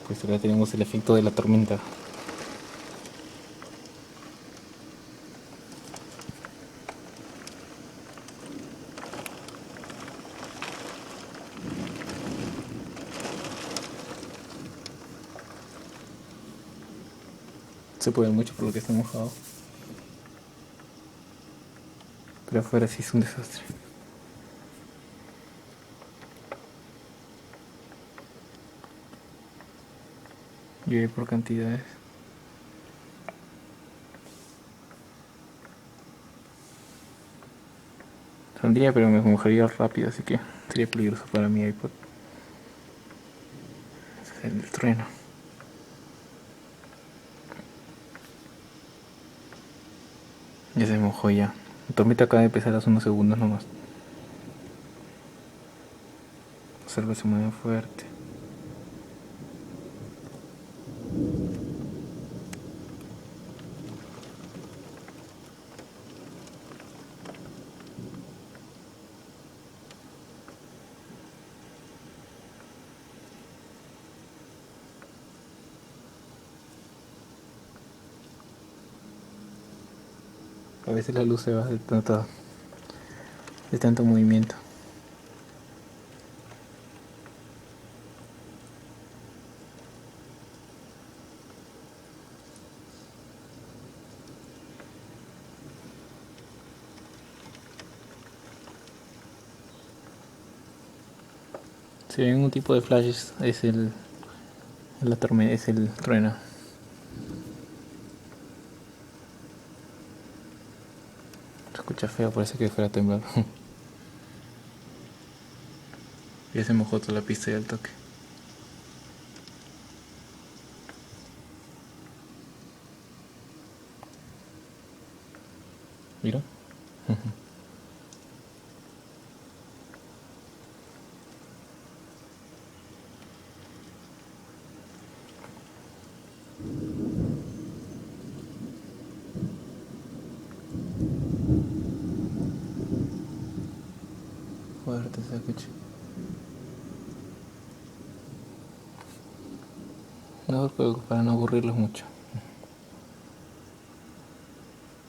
Pues ahora tenemos el efecto de la tormenta. Se puede ver mucho por lo que está mojado. Pero afuera sí es un desastre. Llueve por cantidades. Saldría, pero me mojaría rápido, así que sería peligroso para mi iPod. Ese es el trueno. Ya se mojó ya. La tormenta acaba de empezar hace unos segundos nomás. Observa, se mueve fuerte. A veces la luz se va de tanto movimiento. Si ven un tipo de flashes, la tormenta, es el trueno. Se escucha feo, parece que fuera a temblar. Ya se mojó toda la pista y al toque. Mira. Fuerte se escucha. Mejor para no aburrirlos mucho.